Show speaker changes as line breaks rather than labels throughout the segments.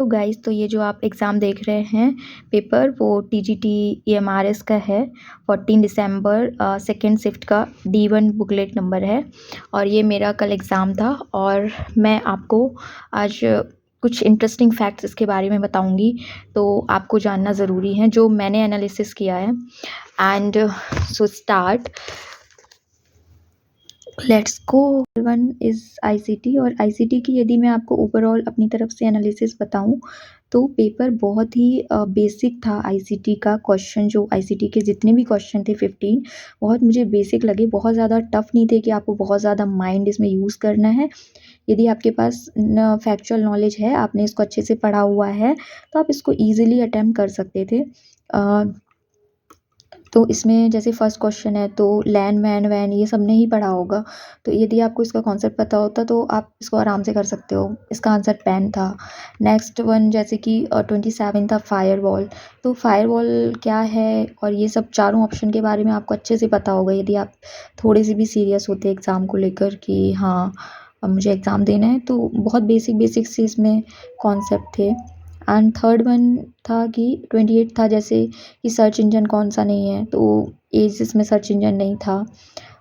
तो गाइस, तो ये जो आप एग्ज़ाम देख रहे हैं पेपर, वो टीजीटी ईएमआरएस का है। 14 दिसंबर सेकेंड शिफ्ट का D1 बुकलेट नंबर है और ये मेरा कल एग्ज़ाम था। और मैं आपको आज कुछ इंटरेस्टिंग फैक्ट्स इसके बारे में बताऊंगी, तो आपको जानना ज़रूरी है जो मैंने एनालिसिस किया है। And so start, let's go. One is ICT, और आईसीटी की यदि मैं आपको ओवरऑल अपनी तरफ से एनालिसिस बताऊं तो पेपर बहुत ही बेसिक था। आईसीटी का क्वेश्चन, जो आईसीटी के जितने भी क्वेश्चन थे 15, बहुत मुझे बेसिक लगे। बहुत ज़्यादा टफ नहीं थे कि आपको बहुत ज़्यादा माइंड इसमें यूज़ करना है। यदि आपके पास फैक्चुअल नॉलेज है, आपने इसको अच्छे से पढ़ा हुआ है, तो आप इसको ईजिली अटैम्प्ट कर सकते थे। तो इसमें जैसे फर्स्ट क्वेश्चन है तो लैन मैन वैन ये सब नहीं पढ़ा होगा, तो यदि आपको इसका कॉन्सेप्ट पता होता तो आप इसको आराम से कर सकते हो। इसका आंसर पेन था। नेक्स्ट वन जैसे कि 27 था फायरवॉल। तो फायरवॉल क्या है और ये सब चारों ऑप्शन के बारे में आपको अच्छे से पता होगा यदि आप थोड़े से भी सीरियस होते एग्ज़ाम को लेकर कि हाँ अब मुझे एग्ज़ाम देना है। तो बहुत बेसिक बेसिक से इसमें कॉन्सेप्ट थे। एंड थर्ड वन था कि 28 था जैसे कि सर्च इंजन कौन सा नहीं है, तो एज इसमें सर्च इंजन नहीं था।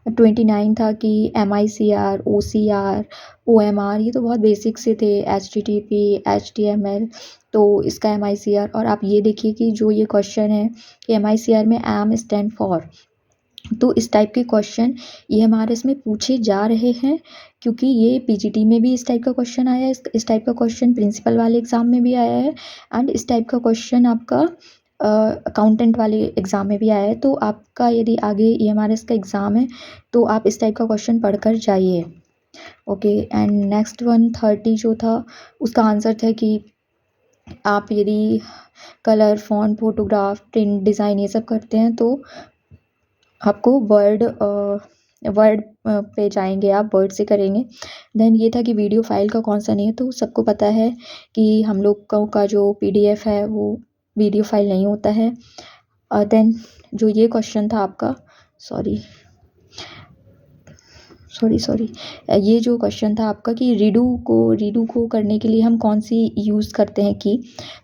29 था कि MICR, OCR, OMR, ये तो बहुत बेसिक से थे। HTTP, HTML, तो इसका MICR। और आप ये देखिए कि जो ये क्वेश्चन है कि MICR में एम स्टैंड फॉर, तो इस टाइप के क्वेश्चन ये हमारे इसमें पूछे जा रहे हैं, क्योंकि ये पीजीटी में भी इस टाइप का क्वेश्चन आया है। इस टाइप का क्वेश्चन प्रिंसिपल वाले एग्ज़ाम में भी आया है, एंड इस टाइप का क्वेश्चन आपका अकाउंटेंट वाले एग्ज़ाम में भी आया है। तो आपका यदि आगे EMRS का एग्ज़ाम है तो आप इस टाइप का क्वेश्चन पढ़कर जाइए। ओके। एंड नेक्स्ट वन 30 जो था उसका आंसर था कि आप यदि colour, font, photograph, print, design ये सब करते हैं तो आपको वर्ड पे जाएंगे, आप वर्ड से करेंगे। देन ये था कि वीडियो फाइल का कौन सा नहीं है, तो सबको पता है कि हम लोग का जो PDF है वो वीडियो फाइल नहीं होता है। देन जो ये क्वेश्चन था आपका, सॉरी, ये जो क्वेश्चन था आपका कि रीडू को करने के लिए हम कौन सी यूज़ करते हैं की,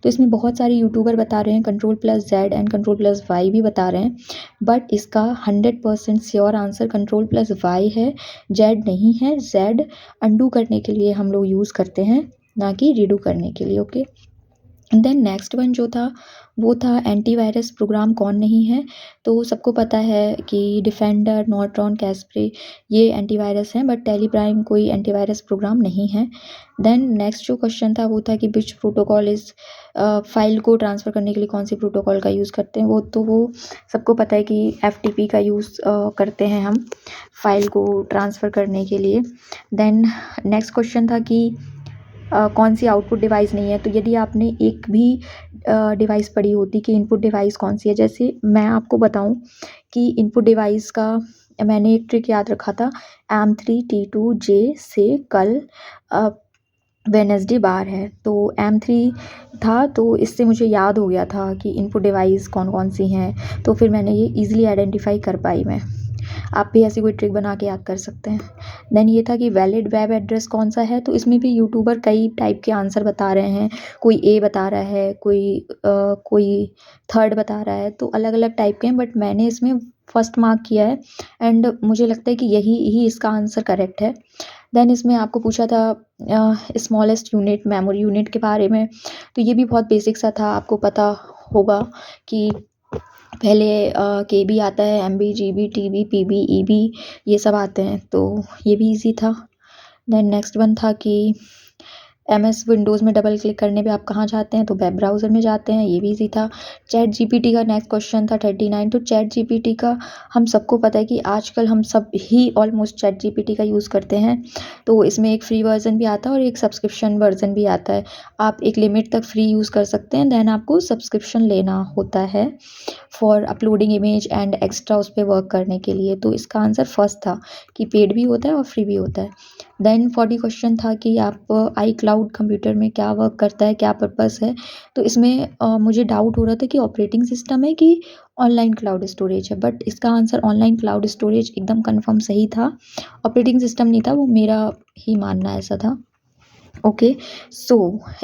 तो इसमें बहुत सारे यूट्यूबर बता रहे हैं Ctrl+Z एंड Ctrl+Y भी बता रहे हैं, बट इसका 100% श्योर आंसर Ctrl+Y है, Z नहीं है। Z अंडू करने के लिए हम लोग यूज़ करते हैं, ना कि रीडू करने के लिए। ओके। देन नेक्स्ट वन जो था वो था एंटीवायरस प्रोग्राम कौन नहीं है, तो सबको पता है कि डिफेंडर, नॉर्ट्रॉन, कैस्परे ये एंटीवायरस हैं, बट टेलीप्राइम कोई एंटीवायरस प्रोग्राम नहीं है। देन नेक्स्ट जो क्वेश्चन था वो था कि विच प्रोटोकॉल इज़, फाइल को ट्रांसफ़र करने के लिए कौन सी प्रोटोकॉल का यूज़ करते हैं, वो सबको पता है कि FTP का यूज़ करते हैं हम फाइल को ट्रांसफ़र करने के लिए। देन नेक्स्ट क्वेश्चन था कि कौन सी आउटपुट डिवाइस नहीं है, तो यदि आपने एक भी डिवाइस पढ़ी होती कि इनपुट डिवाइस कौन सी है, जैसे मैं आपको बताऊं कि इनपुट डिवाइस का मैंने एक ट्रिक याद रखा था। M3T2J से कल वेडनेसडे बार है, तो M3 था, तो इससे मुझे याद हो गया था कि इनपुट डिवाइस कौन कौन सी हैं, तो फिर मैंने ये ईज़िली आइडेंटिफाई कर पाई मैं। आप भी ऐसी कोई ट्रिक बना के याद कर सकते हैं। देन ये था कि वैलिड वेब एड्रेस कौन सा है, तो इसमें भी यूट्यूबर कई टाइप के आंसर बता रहे हैं। कोई A बता रहा है, कोई थर्ड बता रहा है, तो अलग अलग टाइप के हैं, बट मैंने इसमें फर्स्ट मार्क किया है एंड मुझे लगता है कि यही इसका आंसर करेक्ट है। देन इसमें आपको पूछा था स्मॉलेस्ट यूनिट, मेमोरी यूनिट के बारे में, तो ये भी बहुत बेसिक सा था। आपको पता होगा कि पहले KB आता है, MB, GB, TB, PB, EB ये सब आते हैं, तो ये भी इजी था। देन नेक्स्ट वन था कि MS विंडोज़ में डबल क्लिक करने पे आप कहाँ जाते हैं, तो वेब ब्राउज़र में जाते हैं, ये भी इजी था। चैट GPT का नेक्स्ट क्वेश्चन था 39। तो चैट GPT का हम सबको पता है कि आजकल हम सब ही ऑलमोस्ट चैट GPT का यूज़ करते हैं, तो इसमें एक फ्री वर्जन भी आता है और एक सब्सक्रिप्शन वर्जन भी आता है। आप एक लिमिट तक फ्री यूज़ कर सकते हैं, देन आपको सब्सक्रिप्शन लेना होता है for uploading image and extra उस पर वर्क करने के लिए। तो इसका आंसर फर्स्ट था कि पेड भी होता है और फ्री भी होता है। देन 40 क्वेश्चन था कि आप iCloud कंप्यूटर में क्या वर्क करता है, क्या पर्पस है, तो इसमें मुझे डाउट हो रहा था कि ऑपरेटिंग सिस्टम है कि ऑनलाइन क्लाउड स्टोरेज है, बट इसका आंसर ऑनलाइन क्लाउड स्टोरेज एकदम कंफर्म सही था, ऑपरेटिंग सिस्टम नहीं था, वो मेरा ही मानना ऐसा था। ओके। सो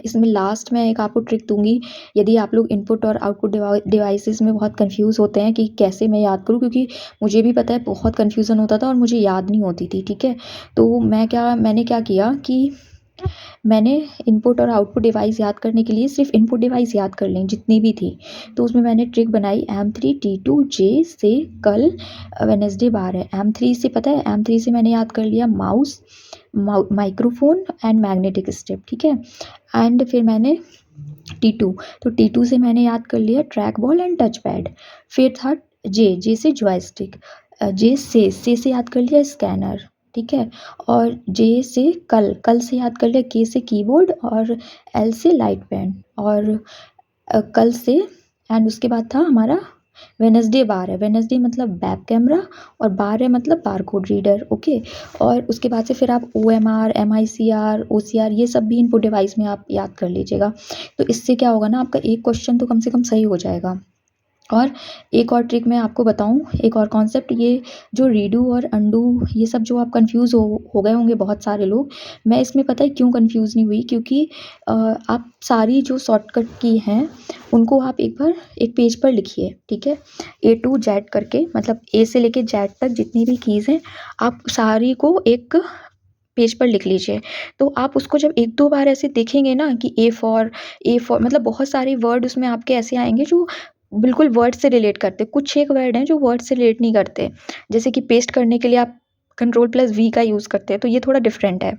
इसमें लास्ट में एक आपको ट्रिक दूँगी, यदि आप लोग इनपुट और आउटपुट डिवाइसेज़ में बहुत कन्फ्यूज़ होते हैं कि कैसे मैं याद करूँ, क्योंकि मुझे भी पता है बहुत कन्फ्यूज़न होता था और मुझे याद नहीं होती थी, ठीक है? तो मैंने क्या किया कि मैंने इनपुट और आउटपुट डिवाइस याद करने के लिए सिर्फ़ इनपुट डिवाइस याद कर लीं जितनी भी थी। तो उसमें मैंने ट्रिक बनाई, M3 T2 J से कल वेडनेसडे बार है। M3 से पता है, M3 से मैंने याद कर लिया mouse, microphone and magnetic strip, ठीक है? एंड फिर मैंने T2, तो T2 से मैंने याद कर लिया track ball and touch pad. फिर था J से जॉयस्टिक, J से याद कर लिया स्कैनर, ठीक है? और J से कल से याद कर लिया, K से कीबोर्ड और L से लाइट पेन और कल से एंड उसके बाद था हमारा वेडनेसडे बार है। वेडनेसडे मतलब बैक कैमरा और बार है मतलब बारकोड रीडर, ओके? और उसके बाद से फिर आप OMR, MICR, OCR ये सब भी इनपुट डिवाइस में आप याद कर लीजिएगा। तो इससे क्या होगा ना, आपका एक क्वेश्चन तो कम से कम सही हो जाएगा। और एक और ट्रिक मैं आपको बताऊँ, एक और कॉन्सेप्ट, ये जो रीडू और अंडू ये सब जो आप कन्फ्यूज़ हो गए होंगे बहुत सारे लोग, मैं इसमें पता है क्यों कन्फ्यूज़ नहीं हुई, क्योंकि आप सारी जो शॉर्टकट की हैं, उनको आप एक बार एक पेज पर लिखिए, ठीक है? A to Z करके, मतलब A से लेके Z तक जितनी भी कीज़ हैं, आप सारी को एक पेज पर लिख लीजिए। तो आप उसको जब 1-2 बार ऐसे देखेंगे ना कि A फॉर मतलब बहुत सारे वर्ड उसमें आपके ऐसे आएँगे जो बिल्कुल वर्ड से रिलेट करते हैं। कुछ एक वर्ड हैं जो वर्ड से रिलेट नहीं करते। जैसे कि पेस्ट करने के लिए आप Ctrl+V का यूज़ करते हैं, तो ये थोड़ा डिफरेंट है।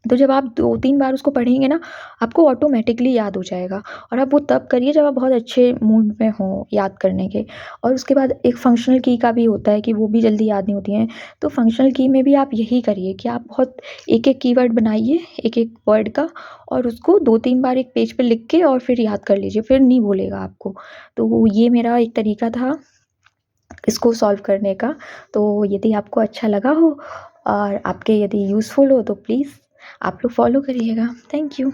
तो जब आप 2-3 बार उसको पढ़ेंगे ना, आपको ऑटोमैटिकली याद हो जाएगा और आप वो तब करिए जब आप बहुत अच्छे मूड में हों याद करने के। और उसके बाद एक फंक्शनल की का भी होता है कि वो भी जल्दी याद नहीं होती हैं। तो फंक्शनल की में भी आप यही करिए कि आप बहुत एक-एक कीवर्ड बनाइए, एक-एक वर्ड का, और उसको 2-3 बार एक पेज पे लिख के और फिर याद कर लीजिए, फिर नहीं भूलेगा आपको। तो ये मेरा एक तरीका था इसको सॉल्व करने का। तो यदि आपको अच्छा लगा हो और आपके यदि यूज़फुल हो तो प्लीज़ आप लोग फॉलो करिएगा। Thank you.